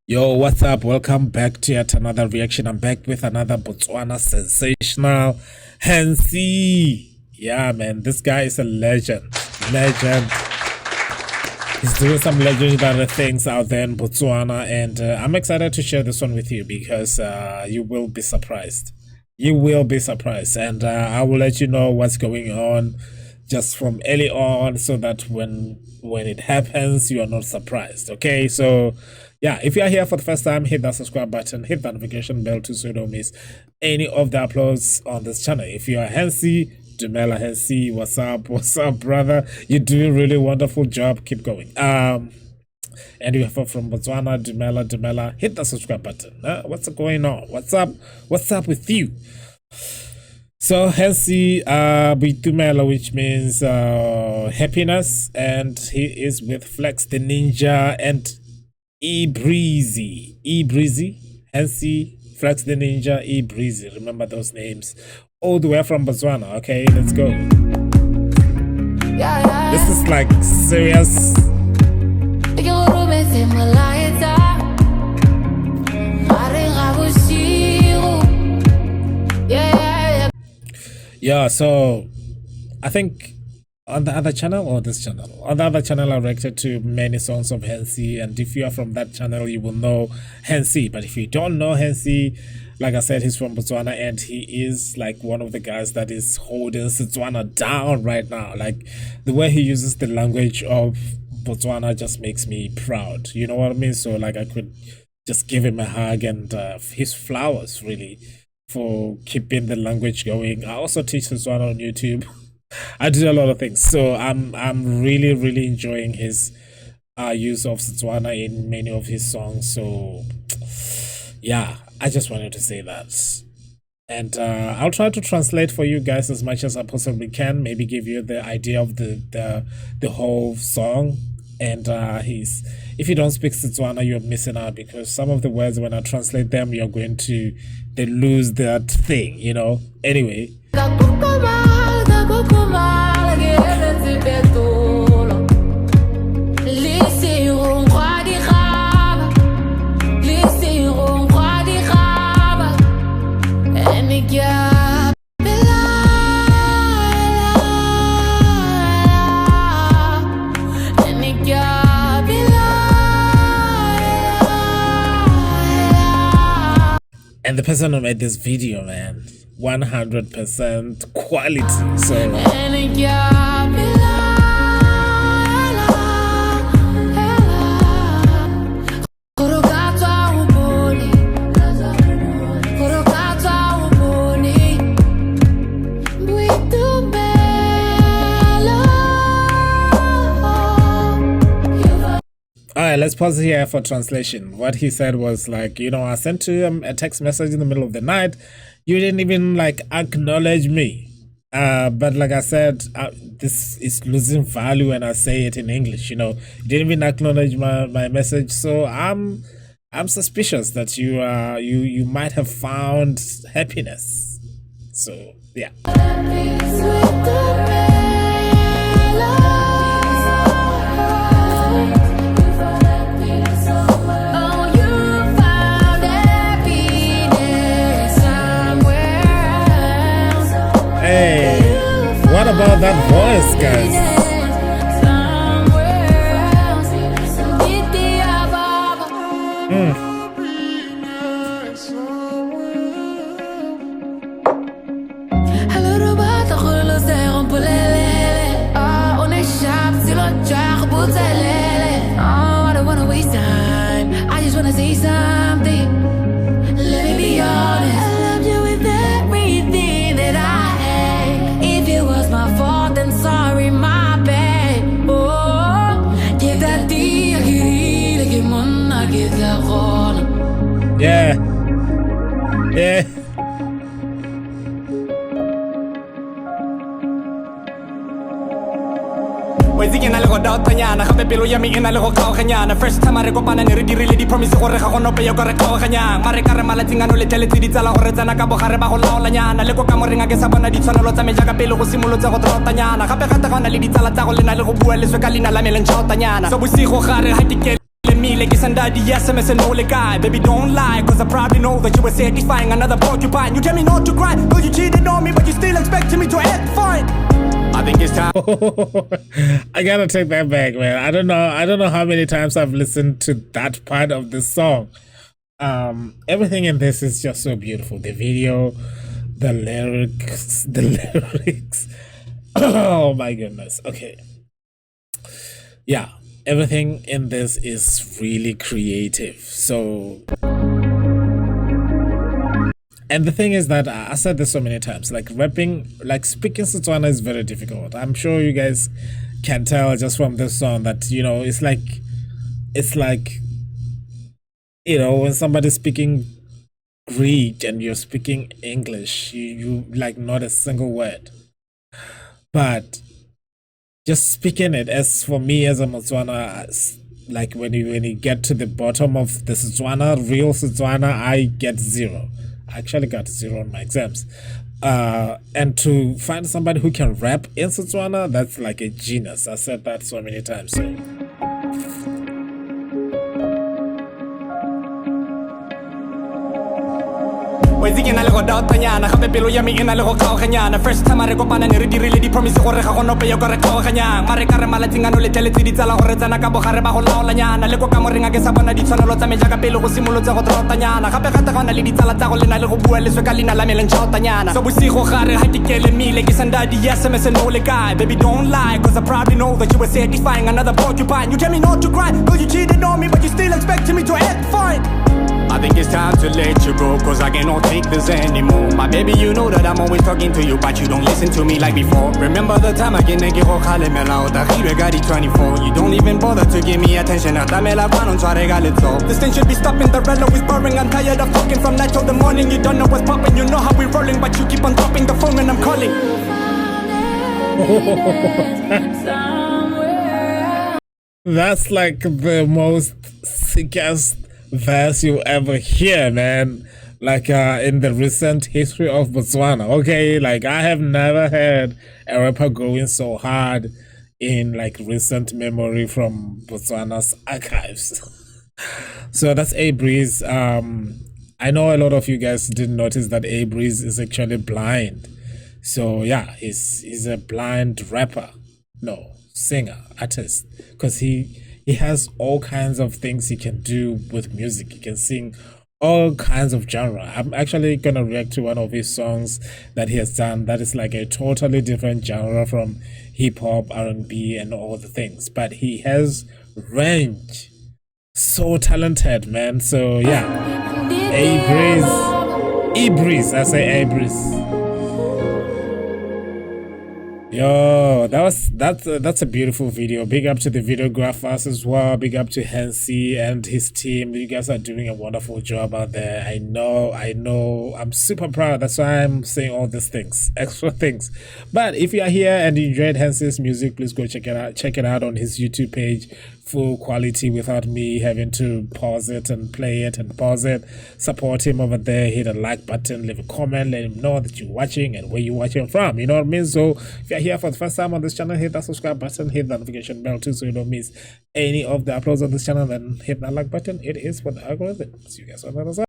Yo, what's up? Welcome back to yet another reaction. I'm back with another Botswana sensational Hansi. Yeah, man, this guy is a legend. He's doing some legendary things out there in Botswana, and I'm excited to share this one with you because you will be surprised. You will be surprised, and I will let you know what's going on just from early on, so that when it happens, you are not surprised. Okay, so yeah, if you are here for the first time, hit that subscribe button, hit that notification bell too, so you don't miss any of the uploads on this channel. If you are Hansi, BOITUMELO Hansi, what's up, brother? You're doing really wonderful job. Keep going. And you have from Botswana, BOITUMELO, hit the subscribe button. What's going on? What's up with you? So Hansi, BOITUMELO, which means happiness, and he is with Flex the Ninja and Brizzy, Hansi, Flex the Ninja, Brizzy. Remember those names. All the way from Botswana. Okay, let's go. This is like serious. Yeah, so I think on the other channel or this channel, on the other channel I reacted to many songs of Hansi, and if you are from that channel you will know Hansi. But if you don't know Hansi, like I said, he's from Botswana, and he is like one of the guys that is holding Tswana down right now. Like the way he uses the language of Botswana just makes me proud, you know what I mean? So like I could just give him a hug and his flowers really for keeping the language going. I also teach Tswana on YouTube. I do a lot of things, so I'm really enjoying his use of Tswana in many of his songs. So yeah, I just wanted to say that, and I'll try to translate for you guys as much as I possibly can. Maybe give you the idea of the whole song. And if you don't speak Tswana, you're missing out, because some of the words, when I translate them, you're going to lose that thing, you know. Anyway. And the person who made this video, man, 100% quality. So alright, let's pause here for translation. What he said was like, you know, I sent to him a text message in the middle of the night. You didn't even like acknowledge me. But like I said, this is losing value when I say it in English. You know, you didn't even acknowledge my message. So I'm suspicious that you might have found happiness. So yeah. Hey, what about that voice, guys? I don't wanna waste time, I just wanna say something. Let me be honest, I loved you with everything that I had. If it was my fault, then sorry, my bad. Oh, give that thing, I give that all. Yeah. First time I recopana ni really promise gore ga go no peyo gore ga ganyang mare ka re malatsing ano le tletse di tsala gore tsana ka bogare ba go laolanyana le go ka morenga ke sa bona di tshwanelo tsa me jaaka pele go simolotse go trotanyana gape gata gona le ditsala tsa go lena le go bua le swe ka lina la me le ntšhaotanyana so bosigo gare ha ke daddy SMS and only guy. Baby, don't lie, cause I probably know that you were satisfying another porcupine. You tell me not to cry, cause you cheated on me, but you still expecting me to act fine. I think it's time. I gotta take that back, man. I don't know how many times I've listened to that part of the song. Everything in this is just so beautiful. The video, the lyrics. Oh my goodness. Okay. Yeah, everything in this is really creative. So, and the thing is that I said this so many times, like rapping, like speaking Tswana is very difficult. I'm sure you guys can tell just from this song that, you know, it's like, you know, when somebody's speaking Greek and you're speaking English, you like not a single word. But just speaking it, as for me as a Motswana, like when you get to the bottom of the Tswana, real Tswana, I get 0. I actually got 0 on my exams. And to find somebody who can rap in Tswana, that's like a genius. I said that so many times. So. First time I re dirile di promise gore ga go nope yo gore kgoganyang mare ka re malatsing ano le tleletse di tsala gore tsana ka bogare ba go laolanyana le ko ka moreng a ke sa bona ditshwanelo tsa me jaaka pele go simolotse go trotanyana gape gate ga ona le ditsala tsa go lena le go bua leswe ka leina la me le ntšhaotanyana so bosigo gare ga ke kele mile ke sandadi SMS and no le guy baby don't lie cause I probably know that you were satisfying another porcupine you tell me not to cry cause you cheated on me but you still expecting me to act fine. I think it's time to let you go cause I cannot take this anymore. My baby, you know that I'm always talking to you but you don't listen to me like before. Remember the time I get naked ho khale mela da khile ga di 24. You don't even bother to give me attention. This thing should be stopping, the red is boring. I'm tired of talking from night till the morning. You don't know what's popping, you know how we rolling but you keep on dropping the phone when I'm calling. That's like the most sickest verse you ever hear, man. Like in the recent history of Botswana. Okay, like I have never heard a rapper going so hard in like recent memory from Botswana's archives. So that's A-Breeze. I know a lot of you guys didn't notice that A-Breeze is actually blind. So yeah, he's a blind rapper. No, singer, artist. Because he has all kinds of things he can do with music. He can sing all kinds of genre. I'm actually gonna react to one of his songs that he has done that is like a totally different genre from hip-hop, R&B and all the things. But he has range. So talented, man. So yeah, A-Breeze. I say A-Breeze. Yo, that's a beautiful video. Big up to the videographers as well. Big up to Hensi and his team. You guys are doing a wonderful job out there. I know. I'm super proud. That's why I'm saying all these things, extra things. But if you are here and you enjoyed Hensi's music, please go check it out. Check it out on his YouTube page. Full quality without me having to pause it and play it and pause it. Support him over there. Hit a like button, leave a comment, let him know that you're watching and where you're watching from. You know what I mean? So if you're here for the first time on this channel, hit that subscribe button, hit that notification bell too so you don't miss any of the uploads on this channel. Then hit that like button. It is for the algorithm. See you guys on the other side.